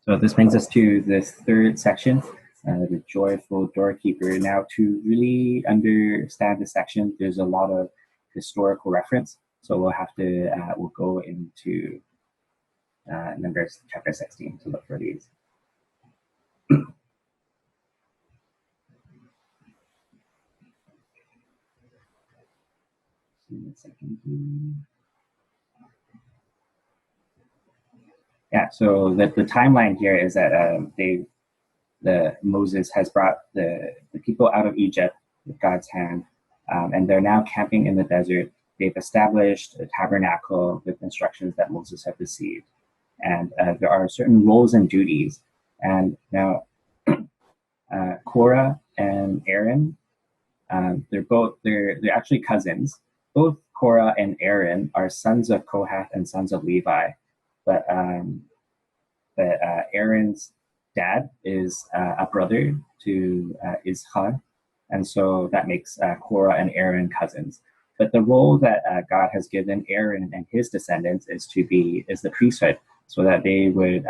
So this brings us to this third section, the joyful doorkeeper. Now, to really understand this section, there's a lot of historical reference. So we'll go into Numbers chapter 16 to look for these. Yeah, so the timeline here is that Moses has brought the people out of Egypt with God's hand, and they're now camping in the desert. They've established a tabernacle with instructions that Moses had received, and there are certain roles and duties. And now Korah and Aaron, they're actually cousins. Both Korah and Aaron are sons of Kohath and sons of Levi, but Aaron's dad is a brother to Izhar, and so that makes Korah and Aaron cousins. But the role that God has given Aaron and his descendants is the priesthood, so that they would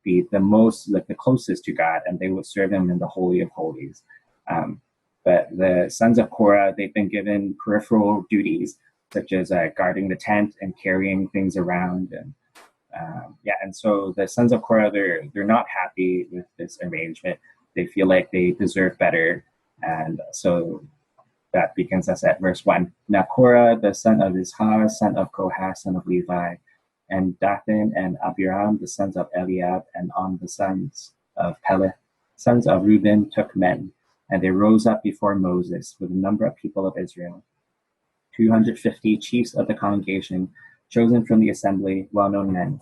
be the closest to God, and they would serve Him in the Holy of Holies. But the sons of Korah, they've been given peripheral duties, such as guarding the tent and carrying things around, and so the sons of Korah, they're not happy with this arrangement. They feel like they deserve better, and so that begins us at verse 1. Now Korah, the son of Izhar, son of Kohath, son of Levi, and Dathan and Abiram, the sons of Eliab, and On, the sons of Peleth, sons of Reuben, took men, and they rose up before Moses with a number of people of Israel, 250 chiefs of the congregation, chosen from the assembly, well-known men.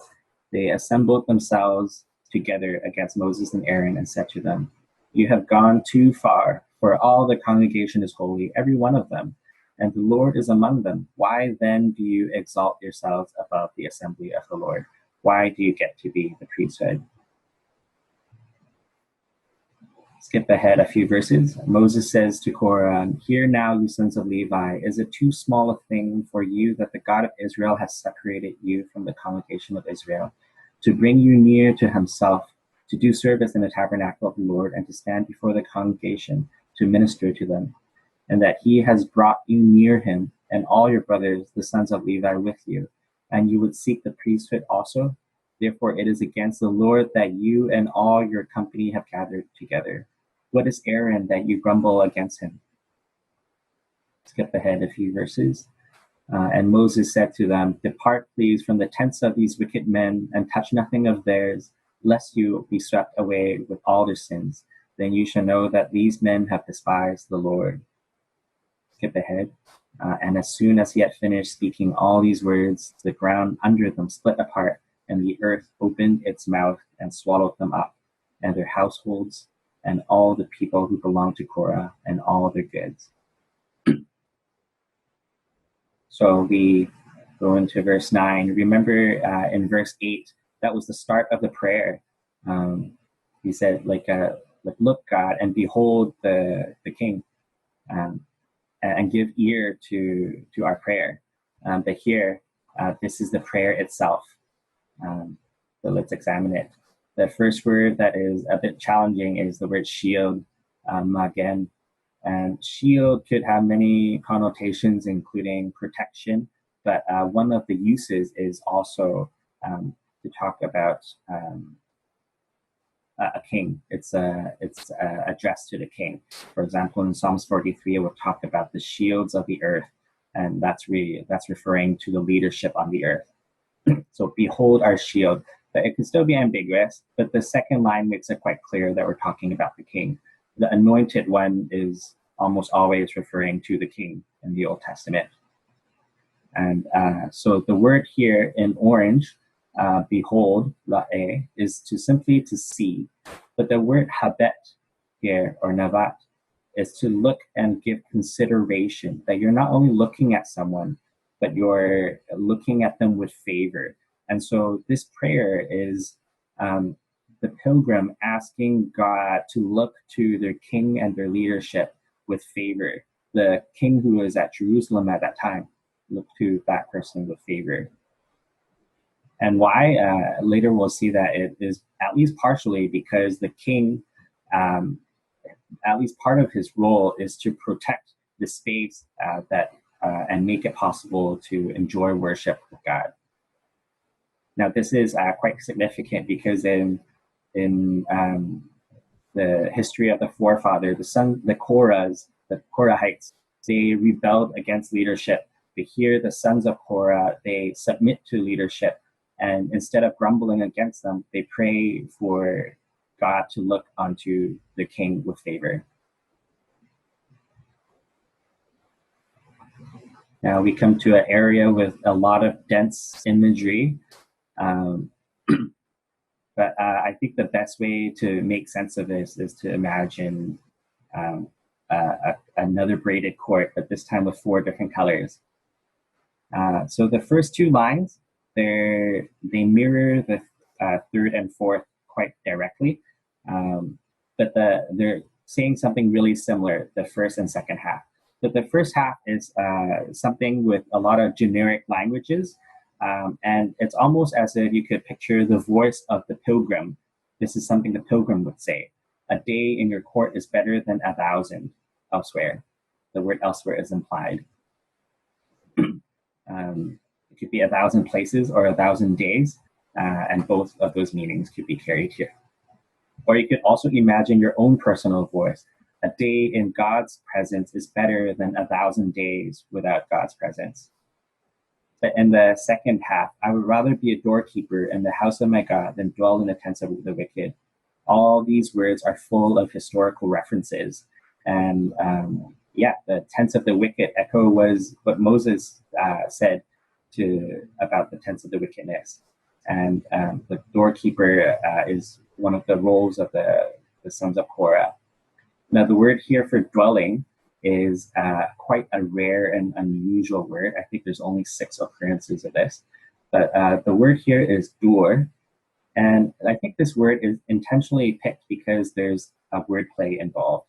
They assembled themselves together against Moses and Aaron and said to them, "You have gone too far, for all the congregation is holy, every one of them, and the Lord is among them. Why then do you exalt yourselves above the assembly of the Lord? Why do you get to be the priesthood?" Skip ahead a few verses. Moses says to Korah, "Hear now, you sons of Levi, is it too small a thing for you that the God of Israel has separated you from the congregation of Israel, to bring you near to himself, to do service in the tabernacle of the Lord, and to stand before the congregation to minister to them, and that he has brought you near him, and all your brothers, the sons of Levi, with you, and you would seek the priesthood also? Therefore it is against the Lord that you and all your company have gathered together. What is Aaron that you grumble against him?" Skip ahead a few verses. And Moses said to them, "Depart, please, from the tents of these wicked men, and touch nothing of theirs, lest you be swept away with all their sins. Then you shall know that these men have despised the Lord." Skip ahead. And as soon as he had finished speaking all these words, the ground under them split apart, and the earth opened its mouth and swallowed them up, and their households, and all the people who belonged to Korah, and all their goods. So we go into verse 9. Remember in verse 8, that was the start of the prayer. He said, look, God, and behold the king, and give ear to our prayer. But here, this is the prayer itself. So let's examine it. The first word that is a bit challenging is the word shield, magen. And shield could have many connotations, including protection, but one of the uses is also to talk about a king. It's addressed to the king. For example, in Psalms 43, it will talk about the shields of the earth, and that's referring to the leadership on the earth. So behold our shield. But it can still be ambiguous, but the second line makes it quite clear that we're talking about the king. The anointed one is almost always referring to the king in the Old Testament. And so the word here in orange behold, la'e, is to simply to see. But the word habet here, or navat, is to look and give consideration, that you're not only looking at someone, but you're looking at them with favor. And so this prayer is the pilgrim asking God to look to their king and their leadership with favor. The king who was at Jerusalem at that time, look to that person with favor. And why? Later we'll see that it is at least partially because the king, at least part of his role is to protect the space and make it possible to enjoy worship with God. Now, this is quite significant because in the history of the forefathers, the Korahites, they rebelled against leadership. They hear the sons of Korah, they submit to leadership, and instead of grumbling against them, they pray for God to look onto the king with favor. Now we come to an area with a lot of dense imagery, but I think the best way to make sense of this is to imagine another braided cord, but this time with 4 different colors. So the first 2 lines, they mirror the 3rd and 4th quite directly, but they're saying something really similar, the first and second half. But the first half is something with a lot of generic languages, and it's almost as if you could picture the voice of the pilgrim. This is something the pilgrim would say. A day in your court is better than 1,000 elsewhere. The word elsewhere is implied. It could be 1,000 places or 1,000 days, and both of those meanings could be carried here. Or you could also imagine your own personal voice. A day in God's presence is better than 1,000 days without God's presence. But in the second half, I would rather be a doorkeeper in the house of my God than dwell in the tents of the wicked. All these words are full of historical references. And the tents of the wicked echo was what Moses said about the tents of the wickedness. And the doorkeeper is one of the roles of the sons of Korah. Now, the word here for dwelling is quite a rare and unusual word. I think there's only 6 occurrences of this. But the word here is door. And I think this word is intentionally picked because there's a wordplay involved.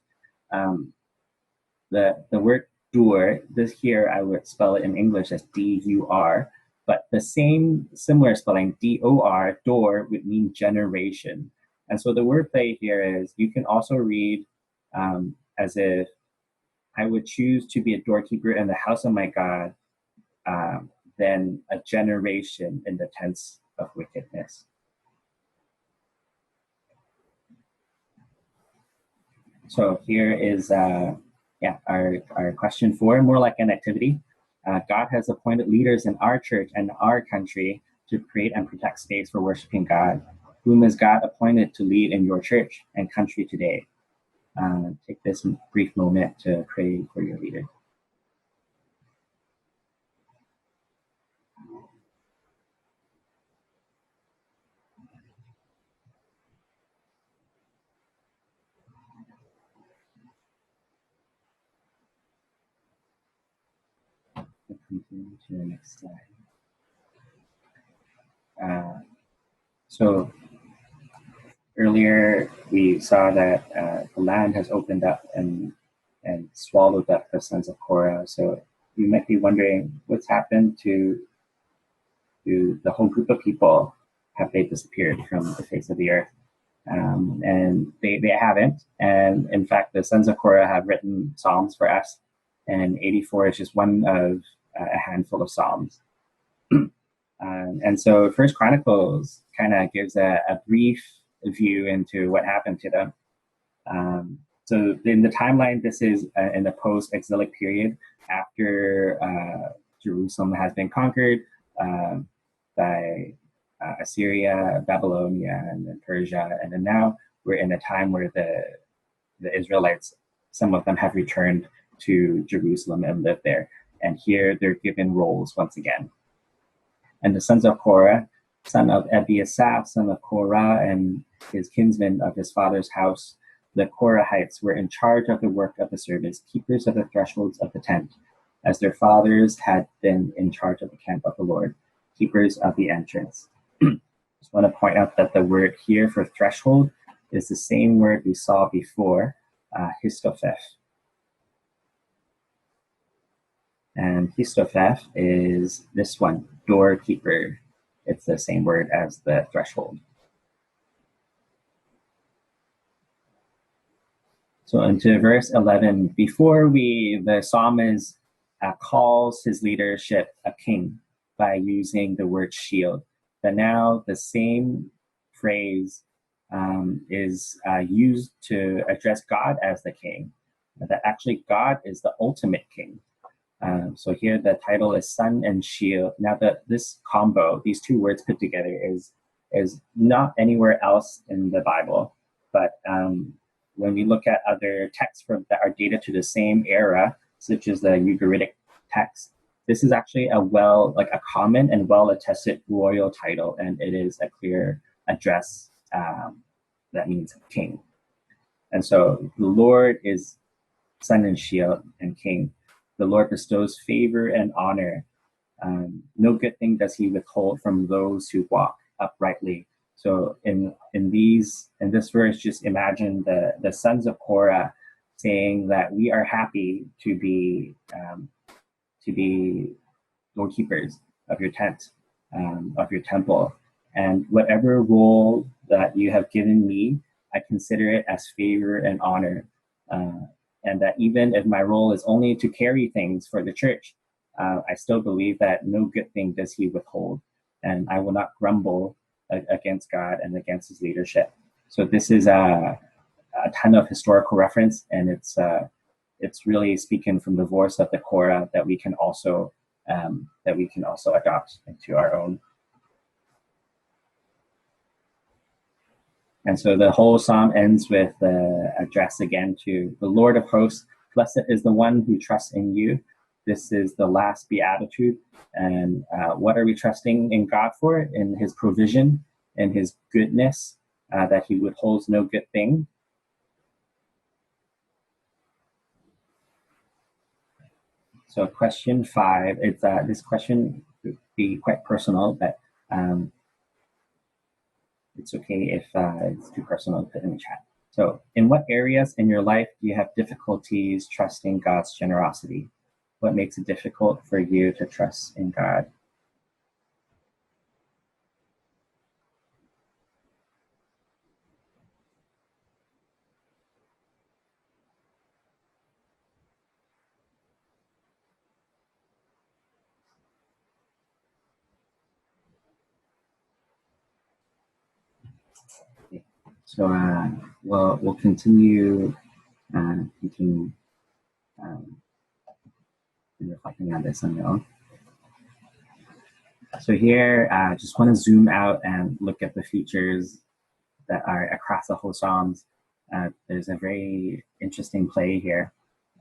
The word door, this here, I would spell it in English as D-U-R, but the similar spelling, D-O-R, door, would mean generation. And so the wordplay here is, you can also read as if I would choose to be a doorkeeper in the house of my God than a generation in the tents of wickedness. So here is our question 4, more like an activity. God has appointed leaders in our church and our country to create and protect space for worshiping God. Whom has God appointed to lead in your church and country today? Take this brief moment to pray for your leader. Continue to the next slide. So earlier we saw that the land has opened up and swallowed up the sons of Korah. So you might be wondering what's happened to the whole group of people. Have they disappeared from the face of the earth? And they haven't. And in fact, the sons of Korah have written Psalms for us, and 84 is just one of a handful of Psalms. And so First Chronicles kind of gives a brief view into what happened to them. So in the timeline, this is in the post-exilic period after Jerusalem has been conquered by Assyria, Babylonia, and then Persia. And then now we're in a time where the Israelites, some of them have returned to Jerusalem and live there. And here they're given roles once again. And the sons of Korah son of Ebiasaph, son of Korah, and his kinsmen of his father's house. The Korahites were in charge of the work of the service, keepers of the thresholds of the tent, as their fathers had been in charge of the camp of the Lord, keepers of the entrance. Just want to point out that the word here for threshold is the same word we saw before, histopheth. And histopheth is this one, doorkeeper. It's the same word as the threshold. So into verse 11, before the psalmist calls his leadership a king by using the word shield. But now the same phrase is used to address God as the king. That actually God is the ultimate king. So here the title is sun and shield. Now this combo, these two words put together is not anywhere else in the Bible, but when we look at other texts that are dated to the same era, such as the Ugaritic text, this is actually a common and well-attested royal title, and it is a clear address that means king. And so the Lord is sun and shield and king. The Lord bestows favor and honor. No good thing does he withhold from those who walk uprightly. So in this verse, just imagine the sons of Korah saying that we are happy to be doorkeepers of your tent, of your temple, and whatever role that you have given me, I consider it as favor and honor. And that even if my role is only to carry things for the church, I still believe that no good thing does he withhold, and I will not grumble against God and against his leadership. So this is a ton of historical reference, and it's really speaking from the voice of the Korah that we can also adopt into our own. And so the whole psalm ends with the address again to the Lord of hosts. Blessed is the one who trusts in you. This is the last beatitude. And what are we trusting in God for? In his provision, in his goodness, that he withholds no good thing. So question 5, it's this question would be quite personal, but it's okay if it's too personal to put in the chat. So in what areas in your life do you have difficulties trusting God's generosity? What makes it difficult for you to trust in God? Okay. So we'll continue reflecting on this on your own. So here, just want to zoom out and look at the features that are across the whole Psalms. There's a very interesting play here.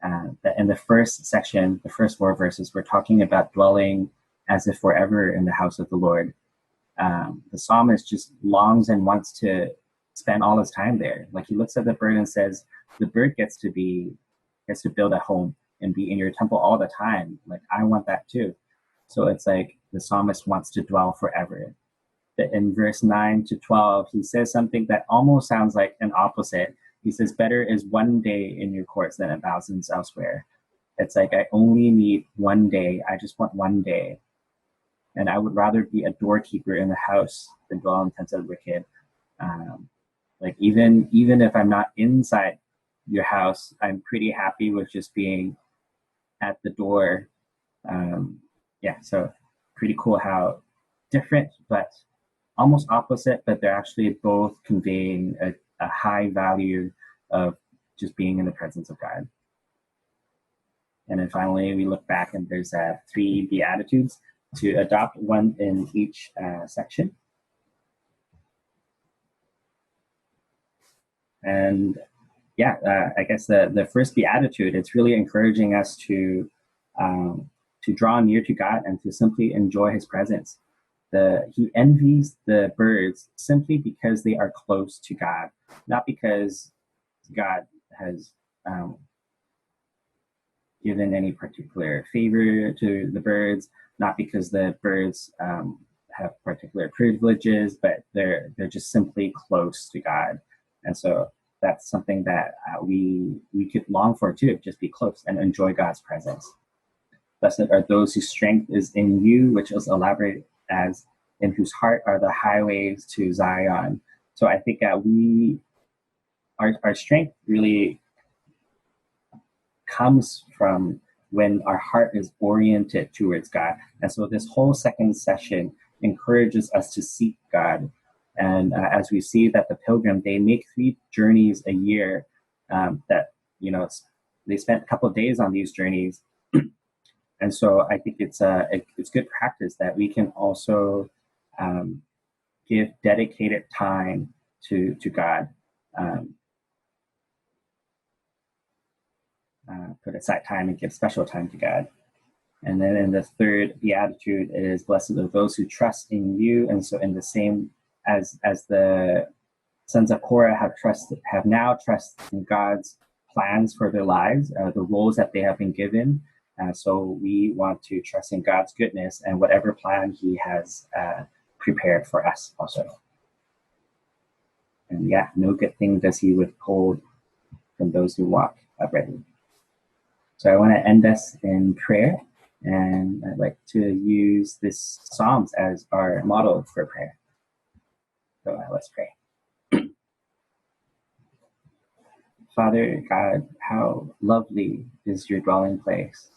That in the first section, the first 4 verses, we're talking about dwelling as if forever in the house of the Lord. The psalmist just longs and wants to spend all his time there. Like he looks at the bird and says, the bird gets to build a home and be in your temple all the time. Like I want that too. So it's like the psalmist wants to dwell forever. But in verse 9 to 12, he says something that almost sounds like an opposite. He says, better is one day in your courts than 1,000 elsewhere. It's like, I only need one day. I just want one day. And I would rather be a doorkeeper in the house than dwell in tents of the wicked. Like even if I'm not inside your house, I'm pretty happy with just being at the door. So pretty cool how different, but almost opposite, but they're actually both conveying a high value of just being in the presence of God. And then finally, we look back and there's 3 Beatitudes to adopt, one in each section. And I guess the first Beatitude, it's really encouraging us to draw near to God and to simply enjoy his presence. he envies the birds simply because they are close to God, not because God has given any particular favor to the birds, not because the birds have particular privileges, but they're just simply close to God. And so that's something that we could long for too, just be close and enjoy God's presence. Blessed are those whose strength is in you, which is elaborated as in whose heart are the highways to Zion. So I think that our strength really comes from when our heart is oriented towards God. And so this whole second session encourages us to seek God. And as we see that the pilgrim, they make 3 journeys a year that, they spent a couple of days on these journeys. And so I think it's good practice that we can also give dedicated time to God. Put aside time and give special time to God. And then in the third beatitude is blessed are those who trust in you. And so in the same as the sons of Korah have now trusted in God's plans for their lives, the roles that they have been given. So we want to trust in God's goodness and whatever plan he has prepared for us also. And no good thing does he withhold from those who walk uprightly. So I want to end us in prayer, and I'd like to use this Psalms as our model for prayer. So let's pray. Father God, how lovely is your dwelling place.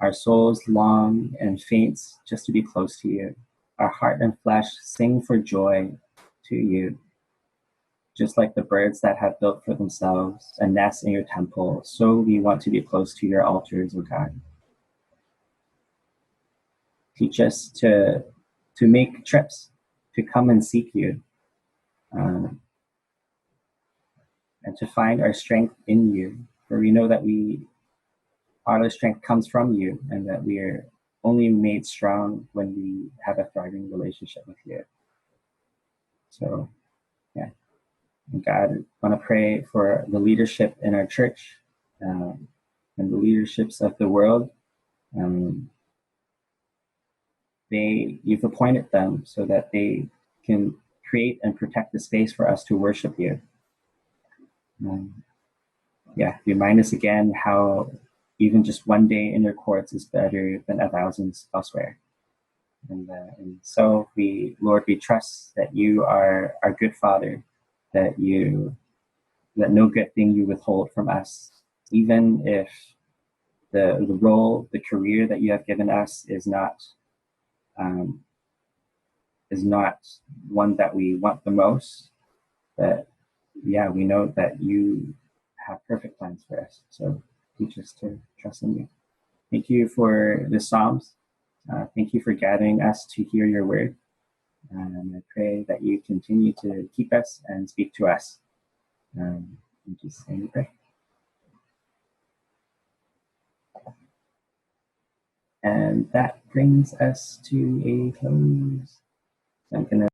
Our souls long and faint just to be close to you. Our heart and flesh sing for joy to you. Just like the birds that have built for themselves a nest in your temple, so we want to be close to your altars, O God. Teach us to make trips, to come and seek you, and to find our strength in you. For we know that our strength comes from you, and that we are only made strong when we have a thriving relationship with you. So, and God, I want to pray for the leadership in our church and the leaderships of the world. You've appointed them so that they can create and protect the space for us to worship you. Remind us again how even just one day in your courts is better than 1,000 elsewhere. And so Lord, we trust that you are our good Father, that no good thing you withhold from us, even if the role, the career that you have given us is not one that we want the most. But we know that you have perfect plans for us. So teach us to trust in you. Thank you for the Psalms. Thank you for gathering us to hear your word. And I pray that you continue to keep us and speak to us. In Jesus' name we pray. And that brings us to a close. I'm going to